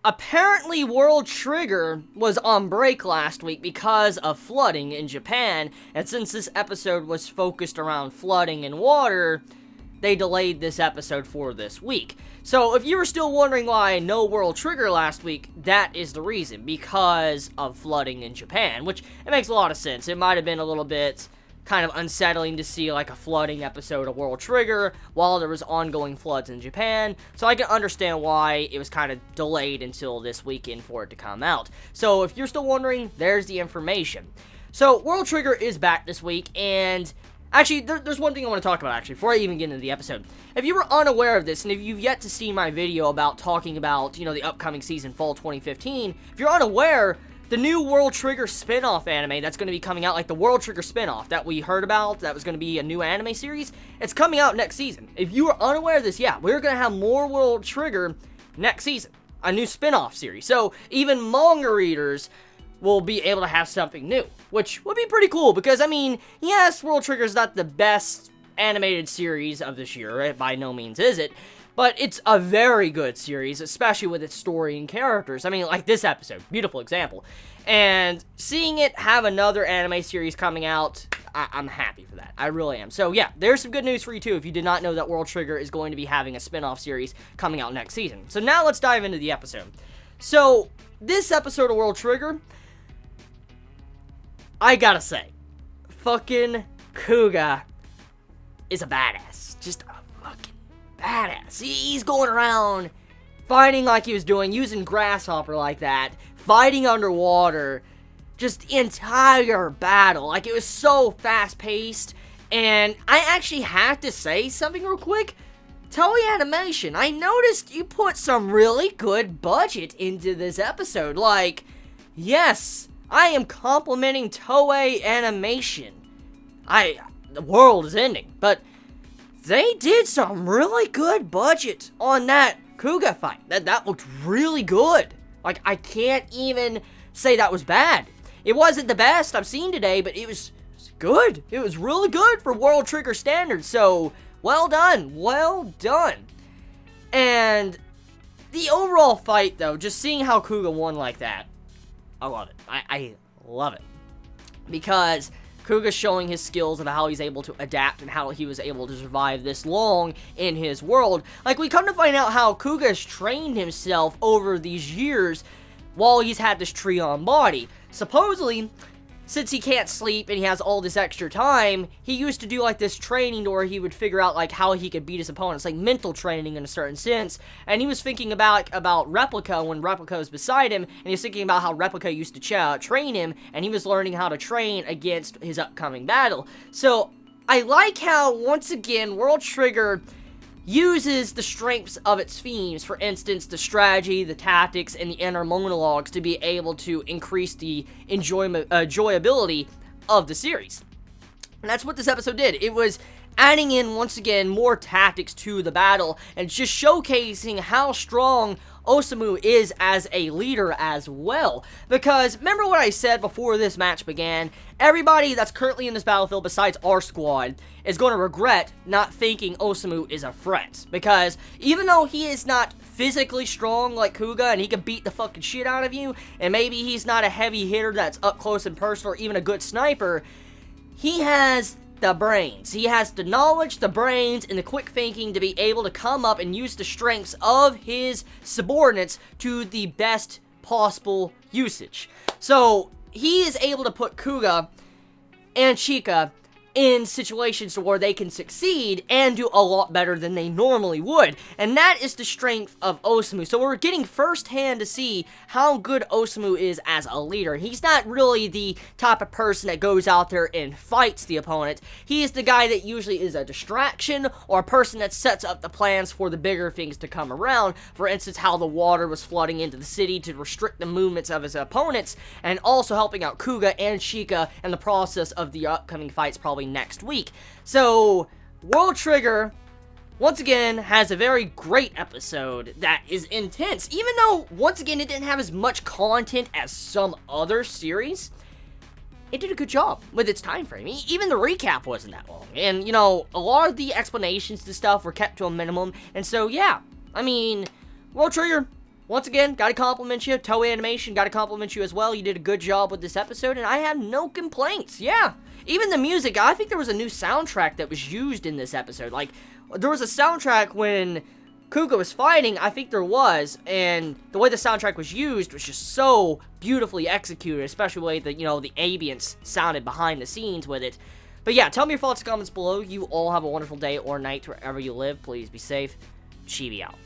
Apparently, World Trigger was on break last week because of flooding in Japan, and since this episode was focused around flooding and water, they delayed this episode for this week. So, if you were still wondering why no World Trigger last week, that is the reason, because of flooding in Japan, which, it makes a lot of sense. It might have been a little bit kind of unsettling to see like a flooding episode of World Trigger while there was ongoing floods in Japan, so I can understand why it was kind of delayed until this weekend for it to come out. So if you're still wondering, there's the information. So World Trigger is back this week, and actually there's one thing I want to talk about actually before I even get into the episode. If you were unaware of this, and if you've yet to see my video about talking about, you know, the upcoming season fall 2015, if you're unaware, the new World Trigger spin-off anime that's going to be coming out, like the World Trigger spin-off that we heard about, that was going to be a new anime series, it's coming out next season. If you are unaware of this, yeah, we're going to have more World Trigger next season. A new spin-off series. So, even manga readers will be able to have something new, which would be pretty cool, because, I mean, yes, World Trigger is not the best animated series of this year, right? By no means is it. But it's a very good series, especially with its story and characters. I mean, like this episode, beautiful example. And seeing it have another anime series coming out, I'm happy for that. I really am. So yeah, there's some good news for you too if you did not know that World Trigger is going to be having a spin-off series coming out next season. So now let's dive into the episode. So, this episode of World Trigger, I gotta say, fucking Kuga is a badass. Just a fucking badass. He's going around fighting like he was doing, using Grasshopper like that, fighting underwater, just the entire battle. Like, it was so fast-paced, and I actually have to say something real quick. Toei Animation, I noticed you put some really good budget into this episode. Like, yes, I am complimenting Toei Animation. The world is ending, but they did some really good budget on that Kuga fight. That looked really good. Like, I can't even say that was bad. It wasn't the best I've seen today, but it was good. It was really good for World Trigger standards, so well done. Well done. And the overall fight, though, just seeing how Kuga won like that, I love it. I love it. Because Kuga's showing his skills of how he's able to adapt and how he was able to survive this long in his world. Like, we come to find out how Kuga's trained himself over these years while he's had this Trion body. Supposedly, since he can't sleep and he has all this extra time, he used to do like this training where he would figure out like how he could beat his opponents, like mental training in a certain sense. And he was thinking about Replica when Replica was beside him, and he was thinking about how Replica used to train him, and he was learning how to train against his upcoming battle. So I like how, once again, World Trigger uses the strengths of its themes, for instance, the strategy, the tactics, and the inner monologues to be able to increase the enjoyability of the series. And that's what this episode did. It was adding in, once again, more tactics to the battle, and just showcasing how strong Osamu is as a leader as well. Because, remember what I said before this match began? Everybody that's currently in this battlefield besides our squad is going to regret not thinking Osamu is a threat. Because, even though he is not physically strong like Kuga, and he can beat the fucking shit out of you, and maybe he's not a heavy hitter that's up close and personal, or even a good sniper, he has the brains. He has the knowledge, the brains, and the quick thinking to be able to come up and use the strengths of his subordinates to the best possible usage. So, he is able to put Kuga and Chika in situations where they can succeed and do a lot better than they normally would. And that is the strength of Osamu. So we're getting firsthand to see how good Osamu is as a leader. He's not really the type of person that goes out there and fights the opponent. He is the guy that usually is a distraction, or a person that sets up the plans for the bigger things to come around. For instance, how the water was flooding into the city to restrict the movements of his opponents, and also helping out Kuga and Chika in the process of the upcoming fights probably next week. So, World Trigger, once again, has a very great episode that is intense. Even though, once again, it didn't have as much content as some other series, it did a good job with its time frame. Even the recap wasn't that long. And, you know, a lot of the explanations to stuff were kept to a minimum. And so, yeah, I mean, World Trigger, once again, gotta compliment you. Toei Animation, gotta compliment you as well. You did a good job with this episode, and I had no complaints. Yeah, even the music, I think there was a new soundtrack that was used in this episode. Like, there was a soundtrack when Kuga was fighting, I think there was, and the way the soundtrack was used was just so beautifully executed, especially the way that, you know, the ambience sounded behind the scenes with it. But yeah, tell me your thoughts and comments below. You all have a wonderful day or night wherever you live. Please be safe. Chibi out.